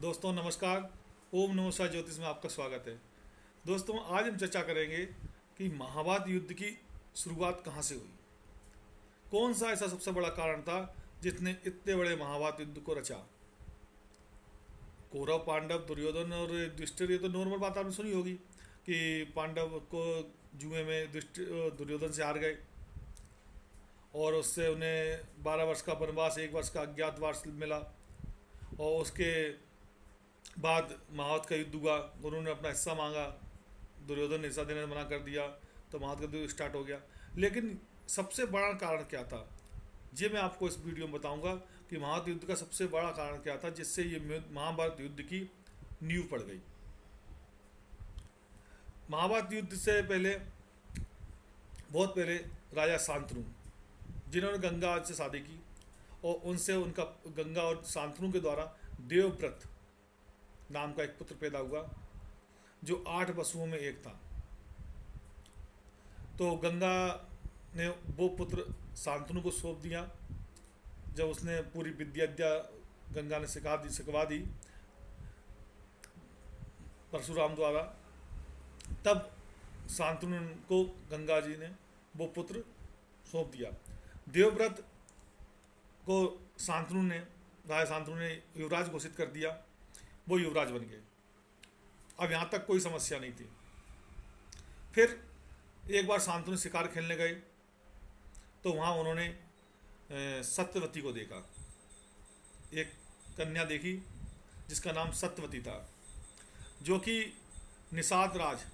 दोस्तों नमस्कार। ओम नमः शिवाय ज्योतिष में आपका स्वागत है। दोस्तों आज हम चर्चा करेंगे कि महाभारत युद्ध की शुरुआत कहाँ से हुई। कौन सा ऐसा सबसे बड़ा कारण था जिसने इतने बड़े महाभारत युद्ध को रचा। कौरव पांडव दुर्योधन और युधिष्ठिर, ये तो नॉर्मल बात आपने सुनी होगी कि पांडव को जुए में दुर्योधन से हार गए और उससे उन्हें 12 वर्ष का वनवास, 1 वर्ष का अज्ञातवास मिला। और उसके बाद महाभारत का युद्ध हुआ, उन्होंने अपना हिस्सा मांगा, दुर्योधन ने हिस्सा देने से मना कर दिया, तो महाभारत का युद्ध स्टार्ट हो गया। लेकिन सबसे बड़ा कारण क्या था, ये मैं आपको इस वीडियो में बताऊंगा कि महाभारत युद्ध का सबसे बड़ा कारण क्या था जिससे ये महाभारत युद्ध की नींव पड़ गई। महाभारत युद्ध से पहले, बहुत पहले, राजा शांतनु, जिन्होंने गंगा से शादी की और उनसे उनका गंगा और शांतनु के द्वारा देवव्रत नाम का एक पुत्र पैदा हुआ जो 8 वसुओं में एक था। तो गंगा ने वो पुत्र शांतनु को सौंप दिया। जब उसने पूरी विद्या गंगा ने सिखवा दी परशुराम द्वारा, तब शांतनु को गंगा जी ने वो पुत्र सौंप दिया। देवव्रत को राजा शांतनु ने युवराज घोषित कर दिया, वो युवराज बन गए। अब यहाँ तक कोई समस्या नहीं थी। फिर एक बार शांतनु शिकार खेलने गए तो वहाँ उन्होंने सत्यवती को देखा। एक कन्या देखी जिसका नाम सत्यवती था, जो कि निषाद राज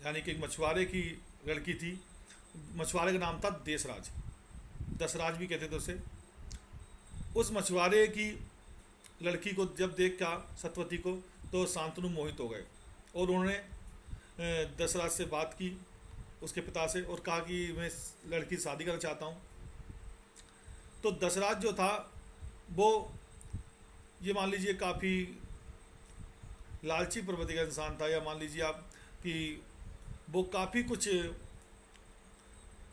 यानी कि एक मछुआरे की लड़की थी। मछुआरे का नाम था देशराज, दशराज भी कहते थे उसे। उस मछुआरे की लड़की को जब देखा सत्यवती को, तो शांतनु मोहित हो गए और उन्होंने दशराज से बात की, उसके पिता से, और कहा कि मैं लड़की से शादी करना चाहता हूँ। तो दशराज जो था वो, ये मान लीजिए, काफ़ी लालची प्रवृत्ति का इंसान था, या मान लीजिए आप कि वो काफ़ी कुछ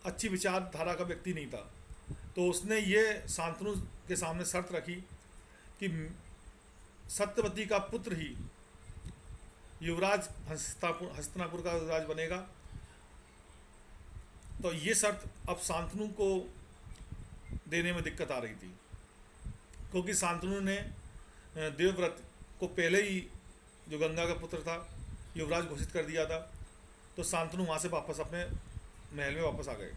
अच्छी विचारधारा का व्यक्ति नहीं था। तो उसने ये शांतनु के सामने शर्त रखी कि सत्यवती का पुत्र ही युवराज हस्तिनापुर का युवराज बनेगा। तो ये शर्त अब शांतनु को देने में दिक्कत आ रही थी, क्योंकि शांतनु ने देवव्रत को पहले ही, जो गंगा का पुत्र था, युवराज घोषित कर दिया था। तो शांतनु वहाँ से वापस अपने महल में वापस आ गए।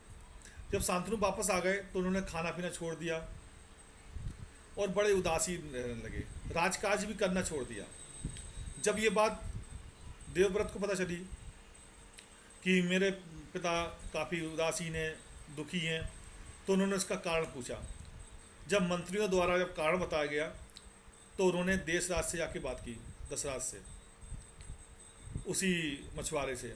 जब शांतनु वापस आ गए तो उन्होंने खाना पीना छोड़ दिया और बड़े उदासीन रहने लगे, राजकाज भी करना छोड़ दिया। जब ये बात देवव्रत को पता चली कि मेरे पिता काफ़ी उदासीन हैं, दुखी हैं, तो उन्होंने उसका कारण पूछा। जब मंत्रियों द्वारा जब कारण बताया गया तो उन्होंने देशराज से जाके बात की, दशराज से, उसी मछुआरे से।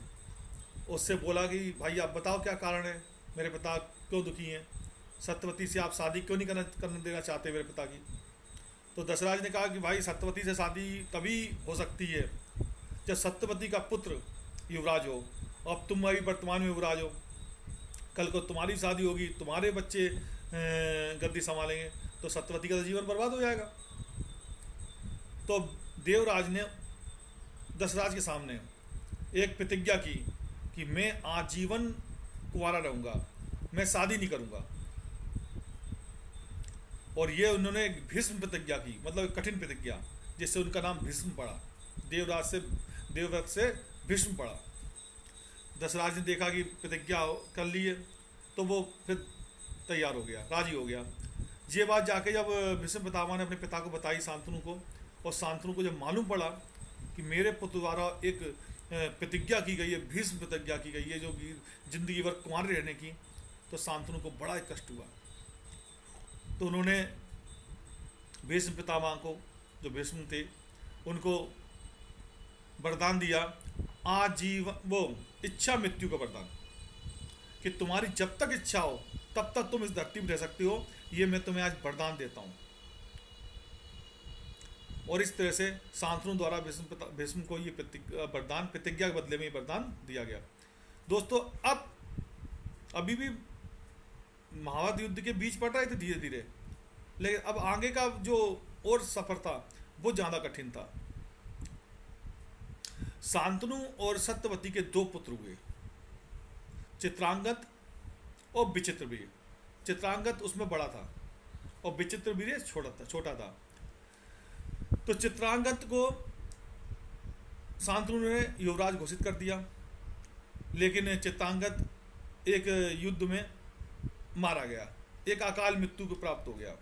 उससे बोला कि भाई आप बताओ क्या कारण है, मेरे पिता क्यों दुखी हैं, सत्यवती से आप शादी क्यों नहीं करने देना चाहते मेरे पिता की। तो दशराज ने कहा कि भाई सत्यवती से शादी तभी हो सकती है जब सत्यवती का पुत्र युवराज हो। अब तुम अभी वर्तमान में युवराज हो, कल को तुम्हारी शादी होगी, तुम्हारे बच्चे गद्दी संभालेंगे, तो सत्यवती का तो जीवन बर्बाद हो जाएगा। तो देवराज ने दशराज के सामने एक प्रतिज्ञा की कि मैं आजीवन कुंवारा रहूँगा, मैं शादी नहीं करूँगा। और ये उन्होंने भीष्म प्रतिज्ञा की, मतलब एक कठिन प्रतिज्ञा, जिससे उनका नाम भीष्म पड़ा। देवव्रत से भीष्म पड़ा। दशराज ने देखा कि प्रतिज्ञा कर ली है, तो वो फिर तैयार हो गया, राजी हो गया। ये बात जाके जब भीष्म पितामह ने अपने पिता को बताई, शांतनु को, और शांतनु को जब मालूम पड़ा कि मेरे पुत्र द्वारा एक प्रतिज्ञा की गई है, भीष्म प्रतिज्ञा की गई है, जो कि जिंदगी भर कुंवारे रहने की, तो शांतनु को बड़ा एक कष्ट हुआ। तो उन्होंने भीष्म पितामह को, जो भीष्म थे, उनको वरदान दिया, आजीवन, वो इच्छा मृत्यु का वरदान, कि तुम्हारी जब तक इच्छा हो तब तक तुम इस धरती में रह सकते हो, ये मैं तुम्हें आज वरदान देता हूँ। और इस तरह से शांतनु द्वारा भीष्म को ये वरदान, प्रतिज्ञा के बदले में ये वरदान दिया गया। दोस्तों अब अभी भी महाभारत युद्ध के बीच पड़ रहे थे धीरे धीरे, लेकिन अब आगे का जो और सफ़र था वो ज़्यादा कठिन था। शांतनु और सत्यवती के दो पुत्र हुए, चित्रांगद और विचित्रवीर्य। चित्रांगद उसमें बड़ा था और विचित्रवीर्य छोटा था। तो चित्रांगद को शांतनु ने युवराज घोषित कर दिया, लेकिन चित्रांगद एक युद्ध में मारा गया, एक अकाल मृत्यु को प्राप्त हो गया।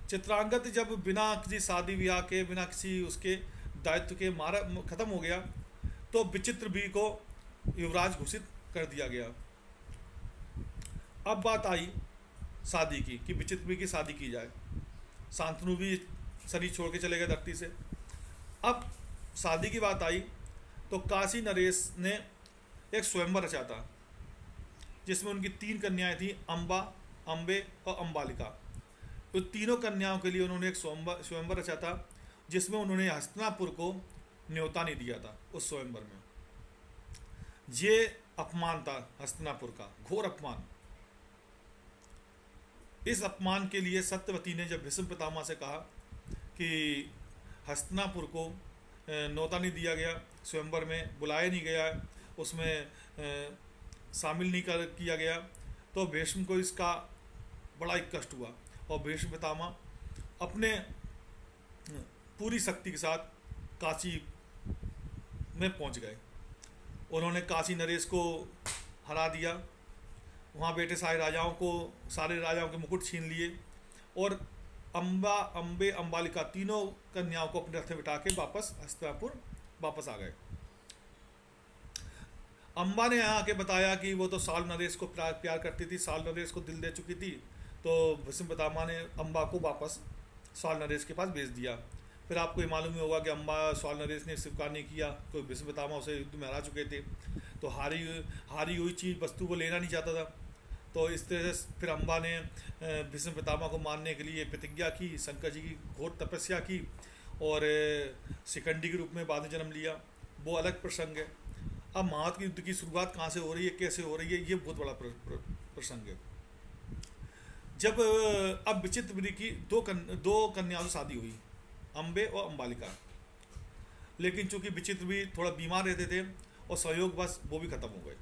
चित्रांगद जब बिना किसी शादी ब्याह के, बिना किसी उसके दायित्व के मारा खत्म हो गया, तो विचित्रवीर्य को युवराज घोषित कर दिया गया। अब बात आई शादी की कि विचित्रवीर्य की शादी की जाए। शांतनु भी शरीर छोड़ के चले गए धरती से। अब शादी की बात आई तो काशी नरेश ने एक स्वयंवर रचा था, जिसमें उनकी 3 कन्याएं थी, अम्बा, अम्बे और अम्बालिका। तो तीनों कन्याओं के लिए उन्होंने एक स्वयंवर रचा था, जिसमें उन्होंने हस्तिनापुर को न्योता नहीं दिया था। उस स्वयंवर में ये अपमान था हस्तिनापुर का, घोर अपमान। इस अपमान के लिए सत्यवती ने जब भीष्म पितामह से कहा कि हस्तिनापुर को न्योता नहीं दिया गया, स्वयंवर में बुलाया नहीं गया, उसमें शामिल नहीं किया गया, तो भीष्म को इसका बड़ा ही कष्ट हुआ और भीष्म पितामह अपने पूरी शक्ति के साथ काशी में पहुंच गए। उन्होंने काशी नरेश को हरा दिया, वहाँ बैठे सारे राजाओं के मुकुट छीन लिए और अम्बा, अम्बे, अम्बालिका तीनों कन्याओं को अपने रथ में बिठा के वापस हस्तिनापुर वापस आ गए। अम्बा ने यहाँ आके बताया कि वो तो साल नरेश को प्यार करती थी, साल नरेश को दिल दे चुकी थी, तो भीष्म पितामह ने अम्बा को वापस साल नरेश के पास भेज दिया। फिर आपको ये मालूम ही होगा कि अम्बा साल नरेश ने स्वीकार नहीं किया, तो भीष्म पितामह उसे युद्ध में हरा चुके थे, तो हारी हुई चीज़ वस्तु को लेना नहीं चाहता था। तो इस तरह से फिर अम्बा ने भीष्म पितामह को मारने के लिए प्रतिज्ञा की, शंकर जी की घोर तपस्या की और शिखंडी के रूप में बाद में जन्म लिया। वो अलग प्रसंग है। अब महाभारत के युद्ध की शुरुआत कहाँ से हो रही है, कैसे हो रही है, ये बहुत बड़ा प्रसंग है। जब अब विचित्रवीर्य की दो कन्याओं से शादी हुई, अम्बे और अम्बालिका, लेकिन चूंकि विचित्रवीर्य थोड़ा बीमार रहते थे और संयोग बस वो भी खत्म हो गए।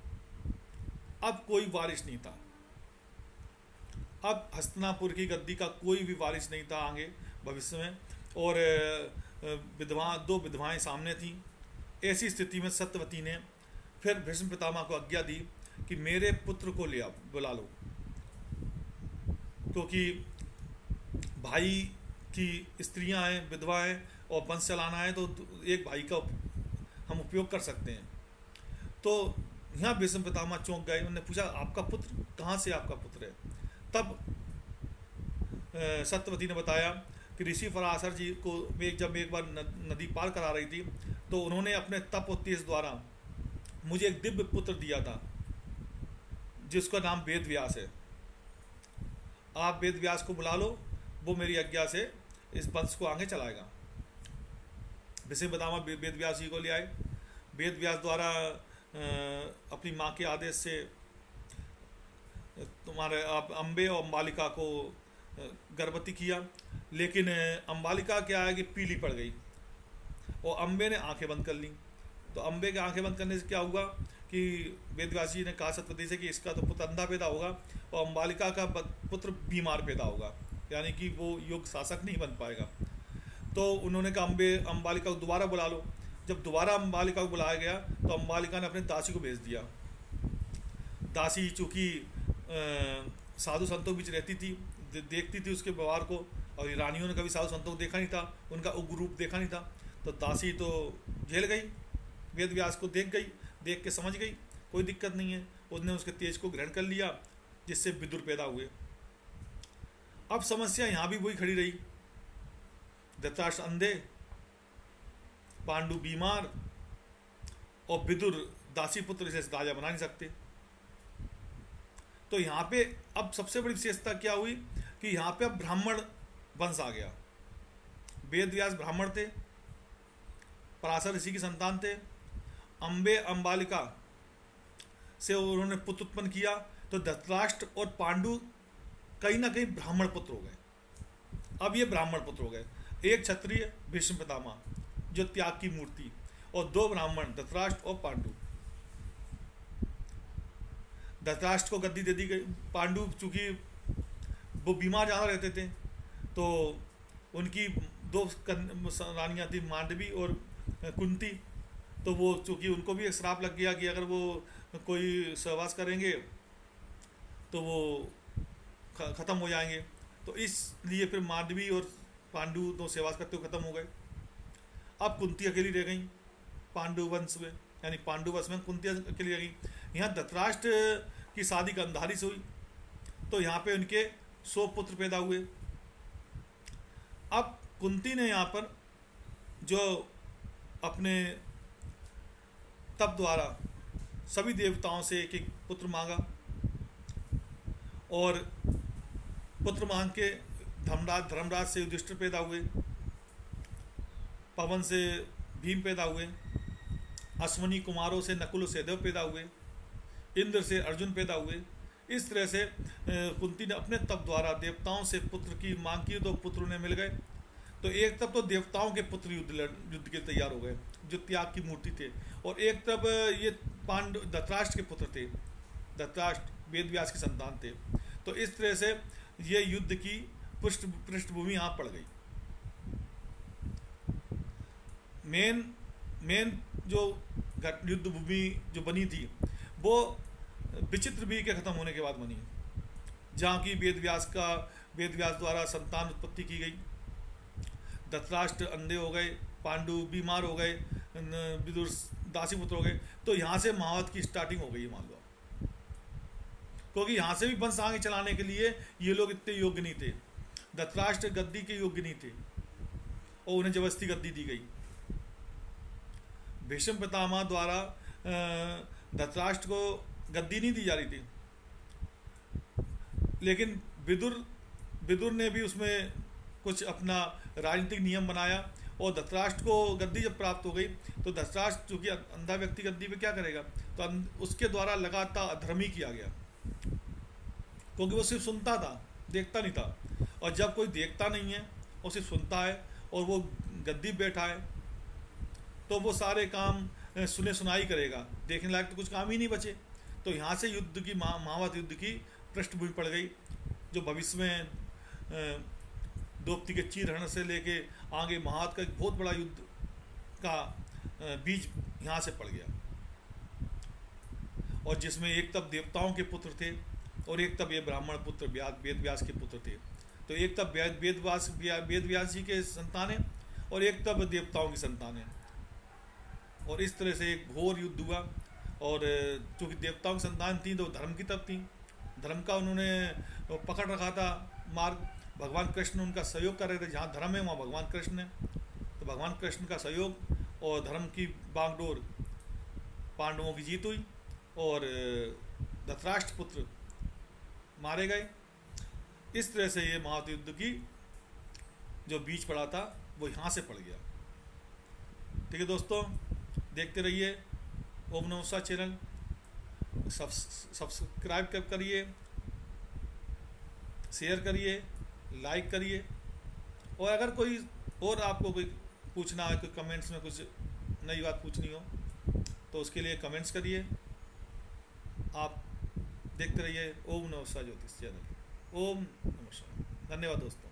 अब कोई वारिस नहीं था, अब हस्तिनापुर की गद्दी का कोई भी वारिस नहीं था आगे भविष्य में, और दो विधवाएं सामने थीं। ऐसी स्थिति में सत्यवती ने फिर भीष्म पितामह को आज्ञा दी कि मेरे पुत्र को ले आओ, बुला लो, क्योंकि भाई की स्त्रियां हैं, विधवा हैं और वंश चलाना है, तो एक भाई का हम उपयोग कर सकते हैं। तो यहाँ भीष्म पितामह चौंक गए। उन्होंने पूछा, आपका पुत्र कहाँ से आपका पुत्र है? तब सत्यवती ने बताया कि ऋषि पराशर जी को जब एक बार नदी पार करा रही थी, तो उन्होंने अपने तप और तेज द्वारा मुझे एक दिव्य पुत्र दिया था, जिसका नाम वेद व्यास है। आप वेद व्यास को बुला लो, वो मेरी आज्ञा से इस वंश को आगे चलाएगा। भीष्म पितामह वेद व्यास जी को ले आए। वेद व्यास द्वारा अपनी माँ के आदेश से तुम्हारे अम्बे और अम्बालिका को गर्भवती किया, लेकिन अम्बालिका क्या है कि पीली पड़ गई और अम्बे ने आंखें बंद कर ली। तो अम्बे के आंखें बंद करने से क्या हुआ कि वेदव्यास जी ने कहा सत्यवती से कि इसका तो पुत्र अंधा पैदा होगा और अम्बालिका का पुत्र बीमार पैदा होगा, यानी कि वो योग शासक नहीं बन पाएगा। तो उन्होंने कहा अम्बालिका को दोबारा बुला लो। जब दोबारा अम्बालिका को बुलाया गया तो अम्बालिका ने अपने दासी को भेज दिया। दासी चूँकि साधु संतों के बीच रहती थी, देखती थी उसके व्यवहार को, और रानियों ने कभी साधु संतों को देखा नहीं था, उनका उग्र रूप देखा नहीं था, तो दासी तो झेल गई, वेद व्यास को देख के समझ गई कोई दिक्कत नहीं है, उसने उसके तेज को ग्रहण कर लिया, जिससे विदुर पैदा हुए। अब समस्या यहाँ भी वही खड़ी रही, धृतराष्ट्र अंधे, पांडु बीमार और विदुर दासी पुत्र से राजा बना नहीं सकते। तो यहाँ पे अब सबसे बड़ी विशेषता क्या हुई कि यहाँ पे अब ब्राह्मण वंश आ गया। वेद व्यास ब्राह्मण थे, पराशर ऋषि की संतान थे, अम्बे अम्बालिका से उन्होंने पुत्र उत्पन्न किया, तो धृतराष्ट्र और पांडु कहीं ना कहीं ब्राह्मण पुत्र हो गए। अब ये ब्राह्मण पुत्र हो गए। एक क्षत्रिय भीष्म पितामह जो त्याग की मूर्ति, और 2 ब्राह्मण धृतराष्ट्र और पांडु। धृतराष्ट्र को गद्दी दे दी गई। पांडु चूंकि वो बीमार ज़्यादा रहते थे तो उनकी 2 रानियाँ थी, मांडवी और कुंती, तो वो चूंकि उनको भी एक श्राप लग गया कि अगर वो कोई सहवास करेंगे तो वो ख़त्म हो जाएंगे। तो इसलिए फिर मांडवी और पांडु तो सहवास करते हुए ख़त्म हो गए। अब कुंती अकेली रह गई पांडु वंश में, यानी पांडु वंश में कुंती अकेली रह गई। यहाँ धृतराष्ट्र की शादी गांधारी से हुई, तो यहाँ पे उनके 100 पुत्र पैदा हुए। अब कुंती ने यहाँ पर जो अपने तप द्वारा सभी देवताओं से एक एक पुत्र मांगा, और पुत्र मांग के धर्मराज से युधिष्ठिर पैदा हुए, पवन से भीम पैदा हुए, अश्वनी कुमारों से नकुल सहदेव पैदा हुए, इंद्र से अर्जुन पैदा हुए। इस तरह से कुंती ने अपने तप द्वारा देवताओं से पुत्र की मांग की, तो पुत्र उन्हें मिल गए। तो एक तब तो देवताओं के पुत्र युद्ध के तैयार हो गए जो त्याग की मूर्ति थे, और एक तब ये धृतराष्ट्र के पुत्र थे। धृतराष्ट्र वेद व्यास की संतान थे। तो इस तरह से ये युद्ध की पृष्ठभूमि यहाँ पड़ गई। मेन जो युद्ध भूमि जो बनी थी वो विचित्र भी के ख़त्म होने के बाद बनी, जहाँ की वेद व्यास द्वारा संतान उत्पत्ति की गई। धृतराष्ट्र अंधे हो गए, पांडु बीमार हो गए, विदुर दासी पुत्र हो गए। तो यहाँ से महाभारत की स्टार्टिंग हो गई है मान लो, क्योंकि यहाँ से भी वंश आगे चलाने के लिए ये लोग इतने योग्य नहीं थे। धृतराष्ट्र गद्दी के योग्य नहीं थे और उन्हें जबरदस्ती गद्दी दी गई। भीष्म पितामह द्वारा धृतराष्ट्र को गद्दी नहीं दी जा रही थी, लेकिन विदुर ने भी उसमें कुछ अपना राजनीतिक नियम बनाया, और धृतराष्ट्र को गद्दी जब प्राप्त हो गई तो धृतराष्ट्र चूँकि अंधा व्यक्ति गद्दी पे क्या करेगा, तो उसके द्वारा लगातार अधर्म ही किया गया, क्योंकि वो सिर्फ सुनता था, देखता नहीं था। और जब कोई देखता नहीं है और सिर्फ सुनता है और वो गद्दी बैठा है, तो वो सारे काम सुने सुनाई करेगा, देखने लायक तो कुछ काम ही नहीं बचे। तो यहाँ से युद्ध की महाभारत युद्ध की पृष्ठभूमि पड़ गई, जो भविष्य में द्रौपदी के चीरहरण से लेके आगे महाभारत का एक बहुत बड़ा युद्ध का बीज यहाँ से पड़ गया, और जिसमें एक तब देवताओं के पुत्र थे और एक तब ये ब्राह्मण पुत्र वेद व्यास के पुत्र थे। तो एक तब वेद व्यास जी के संतान है और एक तब देवताओं की संतान है, और इस तरह से एक घोर युद्ध हुआ। और चूँकि देवताओं की संतान थी तो धर्म की तरफ थी, धर्म का उन्होंने पकड़ रखा था मार्ग। भगवान कृष्ण उनका सहयोग कर रहे थे, जहाँ धर्म है वहाँ भगवान कृष्ण है। तो भगवान कृष्ण का सहयोग और धर्म की बागडोर, पांडवों की जीत हुई और धृतराष्ट्र पुत्र मारे गए। इस तरह से ये महाभारत युद्ध की जो बीज पड़ा था वो यहाँ से पड़ गया। ठीक है दोस्तों, देखते रहिए ओम नमः शिवाय चैनल, सब्सक्राइब करिए, शेयर करिए, लाइक करिए, और अगर कोई और आपको कोई पूछना है, कोई कमेंट्स में कुछ नई बात पूछनी हो तो उसके लिए कमेंट्स करिए। आप देखते रहिए ओम नमः शिवाय ज्योतिष चैनल। ओम नमः शिवाय। धन्यवाद दोस्तों।